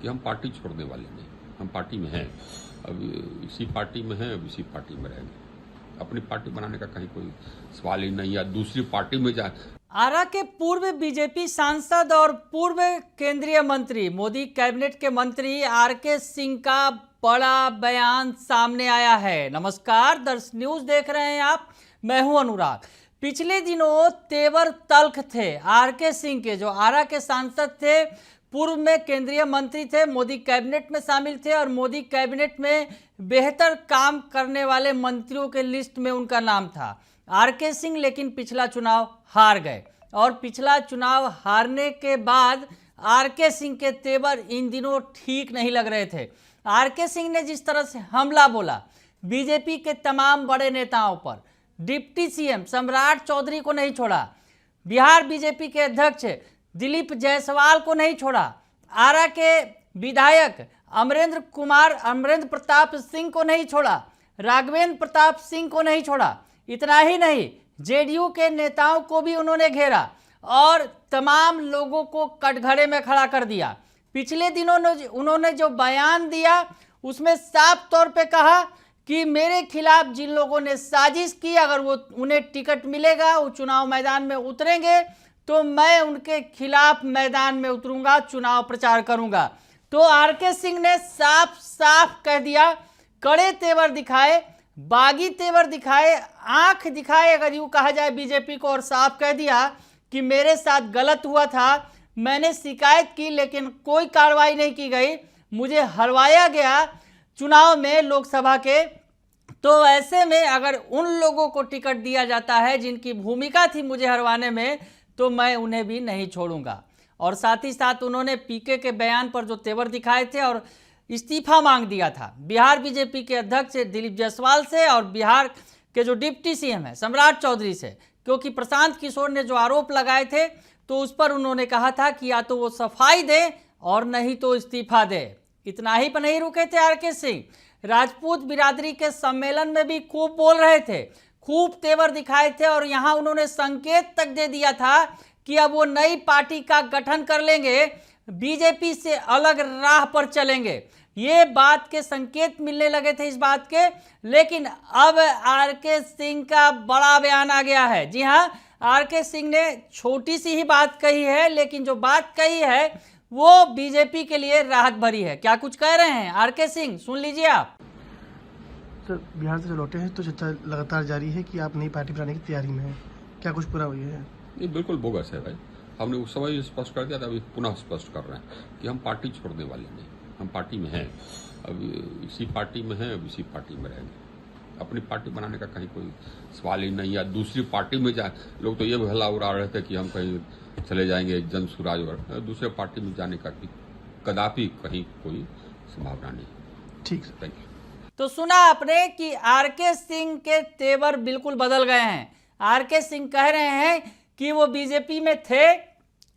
कि हम पार्टी छोड़ने वाले नहीं, हम पार्टी में हैं, अब इसी पार्टी में हैं, अब इसी पार्टी में रहेंगे। अपनी पार्टी बनाने का कहीं कोई सवाल ही नहीं, या दूसरी पार्टी में जा। आरा के पूर्व बीजेपी सांसद और पूर्व केंद्रीय मंत्री, मोदी कैबिनेट के मंत्री आरके सिंह का बड़ा बयान सामने आया है। नमस्कार, दर्श न्यूज देख रहे हैं आप, मैं हूं अनुराग। पिछले दिनों तेवर तल्ख थे आरके सिंह के, जो आरा के सांसद थे, पूर्व में केंद्रीय मंत्री थे, मोदी कैबिनेट में शामिल थे और मोदी कैबिनेट में बेहतर काम करने वाले मंत्रियों के लिस्ट में उनका नाम था आरके सिंह। लेकिन पिछला चुनाव हार गए और पिछला चुनाव हारने के बाद आरके सिंह के तेवर इन दिनों ठीक नहीं लग रहे थे। आरके सिंह ने जिस तरह से हमला बोला बीजेपी के तमाम बड़े नेताओं पर, डिप्टी सीएम सम्राट चौधरी को नहीं छोड़ा, बिहार बीजेपी के अध्यक्ष दिलीप जायसवाल को नहीं छोड़ा, आरा के विधायक अमरेंद्र प्रताप सिंह को नहीं छोड़ा, राघवेंद्र प्रताप सिंह को नहीं छोड़ा। इतना ही नहीं, जेडीयू के नेताओं को भी उन्होंने घेरा और तमाम लोगों को कटघरे में खड़ा कर दिया। पिछले दिनों उन्होंने जो बयान दिया उसमें साफ तौर पे कहा कि मेरे खिलाफ जिन लोगों ने साजिश की, अगर वो उन्हें टिकट मिलेगा, वो चुनाव मैदान में उतरेंगे तो मैं उनके खिलाफ मैदान में उतरूंगा, चुनाव प्रचार करूंगा। तो आरके सिंह ने साफ साफ कह दिया, कड़े तेवर दिखाए, बागी तेवर दिखाए, आंख दिखाए अगर यूं कहा जाए बीजेपी को, और साफ कह दिया कि मेरे साथ गलत हुआ था, मैंने शिकायत की लेकिन कोई कार्रवाई नहीं की गई, मुझे हरवाया गया चुनाव में लोकसभा के। तो ऐसे में अगर उन लोगों को टिकट दिया जाता है जिनकी भूमिका थी मुझे हरवाने में, तो मैं उन्हें भी नहीं छोड़ूंगा। और साथ ही साथ उन्होंने पीके के बयान पर जो तेवर दिखाए थे और इस्तीफा मांग दिया था बिहार बीजेपी के अध्यक्ष दिलीप जायसवाल से और बिहार के जो डिप्टी सीएम है सम्राट चौधरी से, क्योंकि प्रशांत किशोर ने जो आरोप लगाए थे तो उस पर उन्होंने कहा था कि या तो वो सफाई दे और नहीं तो इस्तीफा दे। इतना ही पर नहीं रुके थे आरके सिंह, राजपूत बिरादरी के सम्मेलन में भी खूब बोल रहे थे, खूब तेवर दिखाए थे और यहाँ उन्होंने संकेत तक दे दिया था कि अब वो नई पार्टी का गठन कर लेंगे, बीजेपी से अलग राह पर चलेंगे। ये बात के संकेत मिलने लगे थे इस बात के, लेकिन अब आरके सिंह का बड़ा बयान आ गया है। जी हाँ, आरके सिंह ने छोटी सी ही बात कही है, लेकिन जो बात कही है वो बीजेपी के लिए राहत भरी है। क्या कुछ कह रहे हैं आरके सिंह, सुन लीजिए आप। सर, बिहार से जो लौटे हैं तो चर्चा लगातार जारी है कि आप नई पार्टी बनाने की तैयारी में हैं, क्या कुछ पूरा हुई है? ये बिल्कुल बोगस है भाई, हमने उस समय स्पष्ट कर दिया था, अभी पुनः स्पष्ट कर रहे हैं कि हम पार्टी छोड़ने वाले नहीं, हम पार्टी में हैं, अब इसी पार्टी में हैं, अब इसी पार्टी में रहेंगे। अपनी पार्टी बनाने का कहीं कोई सवाल ही नहीं, या दूसरी पार्टी में जा। लोग तो ये भला उड़ा रहे थे कि हम कहीं चले जाएंगे जन सुराज, और दूसरे पार्टी में जाने का कदापि कहीं कोई संभावना नहीं। ठीक, थैंक यू। तो सुना आपने कि आरके सिंह के तेवर बिल्कुल बदल गए हैं। आरके सिंह कह रहे हैं कि वो बीजेपी में थे,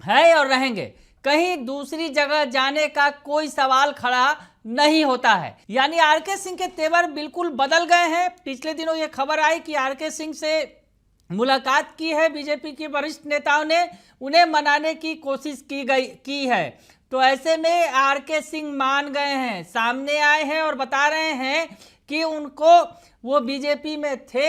हैं और रहेंगे, कहीं दूसरी जगह जाने का कोई सवाल खड़ा नहीं होता है। यानी आरके सिंह के तेवर बिल्कुल बदल गए हैं। पिछले दिनों ये खबर आई कि आरके सिंह से मुलाकात की है बीजेपी के वरिष्ठ नेताओं ने, उन्हें मनाने की कोशिश की है। तो ऐसे में आरके सिंह मान गए हैं, सामने आए हैं और बता रहे हैं कि उनको वो बीजेपी में थे,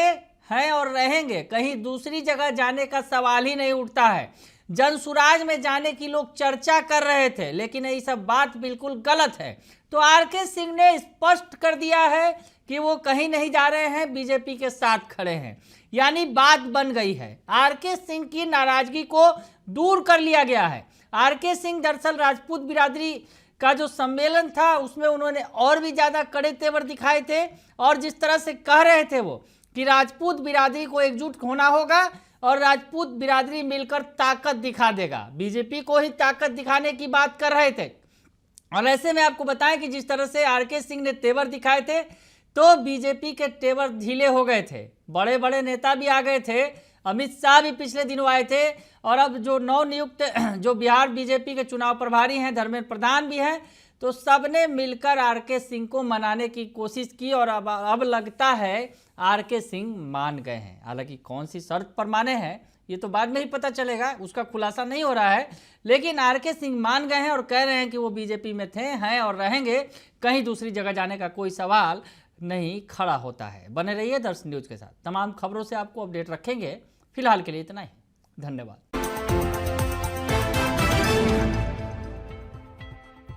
हैं और रहेंगे, कहीं दूसरी जगह जाने का सवाल ही नहीं उठता है। जनसुराज में जाने की लोग चर्चा कर रहे थे, लेकिन ये सब बात बिल्कुल गलत है। तो आरके सिंह ने स्पष्ट कर दिया है कि वो कहीं नहीं जा रहे हैं, बीजेपी के साथ खड़े हैं। यानी बात बन गई है, आरके सिंह की नाराजगी को दूर कर लिया गया है। आरके सिंह दरअसल राजपूत बिरादरी का जो सम्मेलन था उसमें उन्होंने और भी ज्यादा कड़े तेवर दिखाए थे और जिस तरह से कह रहे थे वो कि राजपूत बिरादरी को एकजुट होना होगा और राजपूत बिरादरी मिलकर ताकत दिखा देगा, बीजेपी को ही ताकत दिखाने की बात कर रहे थे। और ऐसे में आपको बताएं कि जिस तरह से आरके सिंह ने तेवर दिखाए थे तो बीजेपी के तेवर ढीले हो गए थे, बड़े बड़े नेता भी आ गए थे, अमित शाह भी पिछले दिनों आए थे और अब जो नवनियुक्त जो बिहार बीजेपी के चुनाव प्रभारी हैं धर्मेंद्र प्रधान भी हैं, तो सबने मिलकर आरके सिंह को मनाने की कोशिश की और अब लगता है आरके सिंह मान गए हैं। हालांकि कौन सी शर्त पर माने हैं ये तो बाद में ही पता चलेगा, उसका खुलासा नहीं हो रहा है। लेकिन आरके सिंह मान गए हैं और कह रहे हैं कि वो बीजेपी में थे, हैं और रहेंगे, कहीं दूसरी जगह जाने का कोई सवाल नहीं खड़ा होता है। बने रहिए दर्शन न्यूज के साथ, तमाम खबरों से आपको अपडेट रखेंगे। फिलहाल के लिए इतना ही, धन्यवाद।